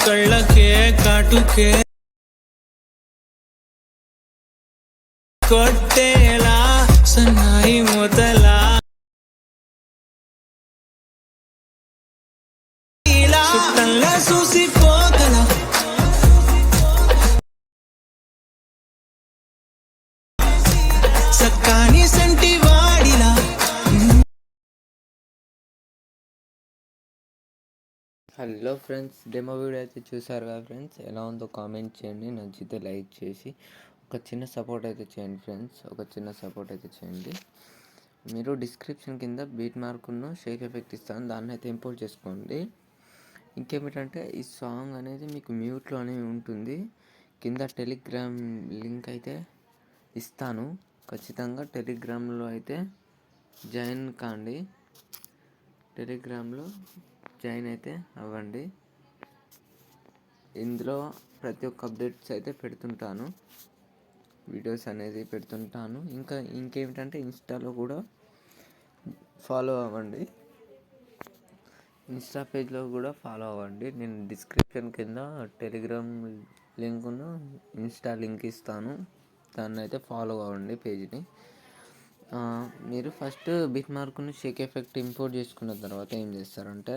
కళ్ళకే కాటుకే కొట్టేలా సన్నాయి మొదలా చుట్టంలా చూసిపోగల సక్కాని సంటి వాడిలా. హలో ఫ్రెండ్స్, డెమో వీడియో అయితే చూసారు కదా ఫ్రెండ్స్. ఎలా ఉందో కామెంట్ చేయండి, నచ్చితే లైక్ చేసి ఒక చిన్న సపోర్ట్ అయితే చేయండి ఫ్రెండ్స్. ఒక చిన్న సపోర్ట్ అయితే చేయండి. మీరు డిస్క్రిప్షన్ కింద బీట్ మార్కును షేక్ ఎఫెక్ట్ ఇస్తాను, దాన్ని అయితే ఇంపోర్ట్ చేసుకోండి. ఇంకేమిటంటే ఈ సాంగ్ అనేది మీకు మ్యూట్లోనే ఉంటుంది. కింద టెలిగ్రామ్ లింక్ అయితే ఇస్తాను, ఖచ్చితంగా టెలిగ్రామ్లో అయితే జాయిన్ కాండి. టెలిగ్రామ్లో జాయిన్ అయితే అవ్వండి. ఇందులో ప్రతి ఒక్క అప్డేట్స్ అయితే పెడుతుంటాను, వీడియోస్ అనేది పెడుతుంటాను. ఇంకేమిటంటే ఇన్స్టాలో కూడా ఫాలో అవ్వండి, ఇన్స్టా పేజ్లో కూడా ఫాలో అవ్వండి. నేను డిస్క్రిప్షన్ కింద టెలిగ్రామ్ లింకును ఇన్స్టా లింక్ ఇస్తాను, దాన్ని అయితే ఫాలో అవ్వండి పేజ్ని. మీరు ఫస్ట్ బిట్ మార్కును షేక్ ఎఫెక్ట్ ఇంపోర్ట్ చేసుకున్న తర్వాత ఏం చేస్తారంటే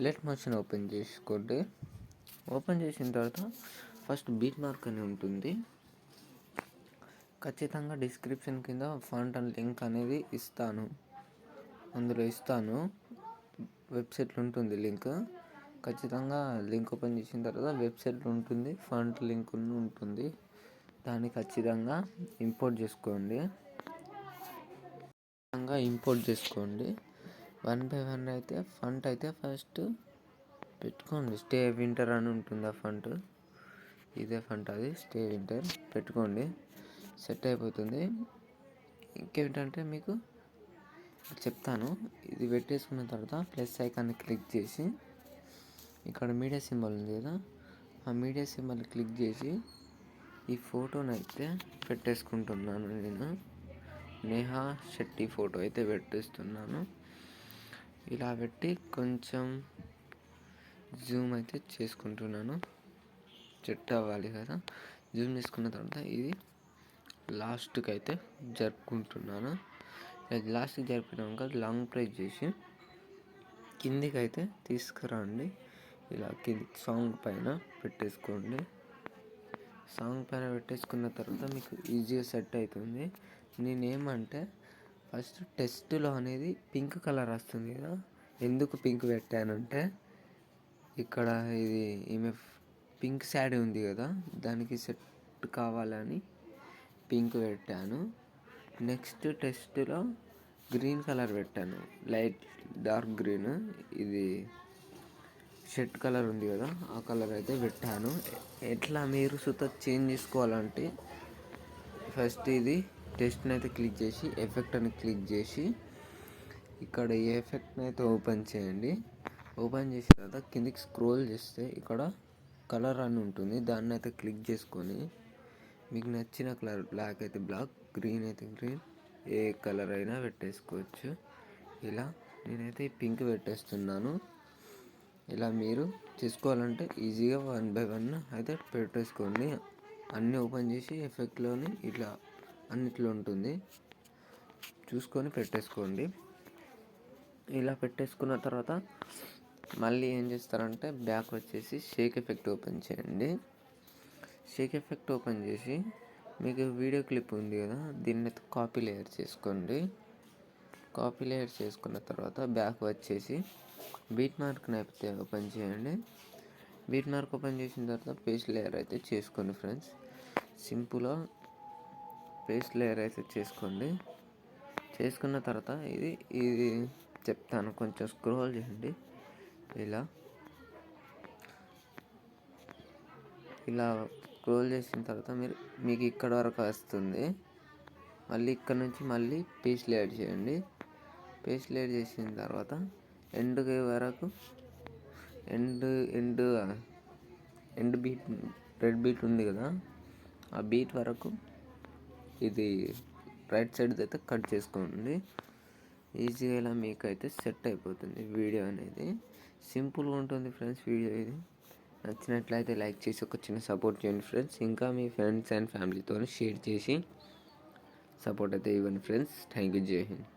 లెట్ మోషన్ ఓపెన్ చేసుకోండి. ఓపెన్ చేసిన తర్వాత ఫస్ట్ బీట్ మార్క్ అని ఉంటుంది, ఖచ్చితంగా డిస్క్రిప్షన్ కింద ఫాంట్ అండ్ లింక్ అనేది ఇస్తాను, అందులో ఇస్తాను. వెబ్సైట్లో ఉంటుంది లింక్, ఖచ్చితంగా లింక్ ఓపెన్ చేసిన తర్వాత వెబ్సైట్లో ఉంటుంది, ఫాంట్ లింక్ ఉంటుంది, దాన్ని ఖచ్చితంగా ఇంపోర్ట్ చేసుకోండి. వన్ బై వన్ అయితే ఫంట్ అయితే ఫస్ట్ పెట్టుకోండి. స్టే వింటర్ అని ఉంటుంది ఆ ఫంట్, ఇదే ఫంట్, అది స్టే వింటర్ పెట్టుకోండి, సెట్ అయిపోతుంది. ఇంకేంటంటే మీకు చెప్తాను, ఇది పెట్టేసుకున్న తర్వాత ప్లస్ ఐకాన్ని క్లిక్ చేసి ఇక్కడ మీడియా సింబల్ ఉంది కదా, ఆ మీడియా సింబల్ క్లిక్ చేసి ఈ ఫోటోని అయితే పెట్టేసుకుంటున్నాను. నేను నేహా శెట్టి ఫోటో అయితే పెట్టేస్తున్నాను. ఇలా పెట్టి కొంచెం జూమ్ అయితే చేసుకుంటున్నాను, సెట్ అవ్వాలి కదా. జూమ్ చేసుకున్న తర్వాత ఇది లాస్ట్కి అయితే జరుపుకుంటున్నాను. లాస్ట్కి జరిపినాక లాంగ్ ప్రెస్ చేసి కిందికి అయితే తీసుకురండి. ఇలా కింది సాంగ్ పైన పెట్టేసుకోండి. సాంగ్ పైన పెట్టేసుకున్న తర్వాత మీకు ఈజీగా సెట్ అవుతుంది. నేనేమంటే ఫస్ట్ టెస్ట్లో అనేది పింక్ కలర్ వస్తుంది కదా, ఎందుకు పింక్ పెట్టానంటే ఇక్కడ ఇది ఈమె పింక్ శారీ ఉంది కదా, దానికి సెట్ కావాలని పింక్ పెట్టాను. నెక్స్ట్ టెస్ట్లో గ్రీన్ కలర్ పెట్టాను, లైట్ డార్క్ గ్రీన్, ఇది షర్ట్ కలర్ ఉంది కదా ఆ కలర్ అయితే పెట్టాను. ఎట్లా మీరు సుత చేంజ్ చేసుకోవాలంటే ఫస్ట్ ఇది టెస్ట్ని అయితే క్లిక్ చేసి ఎఫెక్ట్ అని క్లిక్ చేసి ఇక్కడ ఈ ఎఫెక్ట్ని అయితే ఓపెన్ చేయండి. ఓపెన్ చేసిన తర్వాత కిందికి స్క్రోల్ చేస్తే ఇక్కడ కలర్ అని ఉంటుంది, దాన్ని అయితే క్లిక్ చేసుకొని మీకు నచ్చిన కలర్, బ్లాక్ అయితే బ్లాక్, గ్రీన్ అయితే గ్రీన్, ఏ కలర్ అయినా పెట్టేసుకోవచ్చు. ఇలా నేనైతే పింక్ పెట్టేస్తున్నాను. ఇలా మీరు చేసుకోవాలంటే ఈజీగా వన్ బై వన్ అయితే పెట్టేసుకోండి. అన్నీ ఓపెన్ చేసి ఎఫెక్ట్లోని ఇట్లా అన్నిట్లో ఉంటుంది, చూసుకొని పెట్టేసుకోండి. ఇలా పెట్టేసుకున్న తర్వాత మళ్ళీ ఏం చేస్తారంటే బ్యాక్ వచ్చేసి షేక్ ఎఫెక్ట్ ఓపెన్ చేయండి. షేక్ ఎఫెక్ట్ ఓపెన్ చేసి మీకు వీడియో క్లిప్ ఉంది కదా, దీన్ని కాపీ లేయర్ చేసుకోండి. కాపీ లేయర్ చేసుకున్న తర్వాత బ్యాక్ వచ్చేసి బీట్ మార్క్ని అయితే ఓపెన్ చేయండి. బీట్ మార్క్ ఓపెన్ చేసిన తర్వాత పేస్ట్ లేయర్ అయితే చేసుకోండి ఫ్రెండ్స్. సింపుల్గా పేస్ట్ లేయర్ అయితే చేసుకోండి. చేసుకున్న తర్వాత ఇది చెప్తాను, కొంచెం స్క్రోల్ చేయండి. ఇలా స్క్రోల్ చేసిన తర్వాత మీకు ఇక్కడ వరకు వస్తుంది. మళ్ళీ ఇక్కడ నుంచి మళ్ళీ పేస్ట్ లేయర్ చేయండి. పేస్ట్ లేయర్ చేసిన తర్వాత ఎండ్ వరకు ఎండ్ బీట్, రెడ్ బీట్ ఉంది కదా, ఆ బీట్ వరకు ఇది రైట్ సైడ్ అయితే కట్ చేసుకోండి. ఈజీగా ఇలా మీకు అయితే సెట్ అయిపోతుంది వీడియో అనేది. సింపుల్గా ఉంటుంది ఫ్రెండ్స్ వీడియో ఇది. నచ్చినట్లయితే లైక్ చేసి ఒక చిన్న సపోర్ట్ చేయండి ఫ్రెండ్స్. ఇంకా మీ ఫ్రెండ్స్ అండ్ ఫ్యామిలీతో షేర్ చేసి సపోర్ట్ అయితే ఇవ్వండి ఫ్రెండ్స్. థ్యాంక్ యూ, జై హింద్.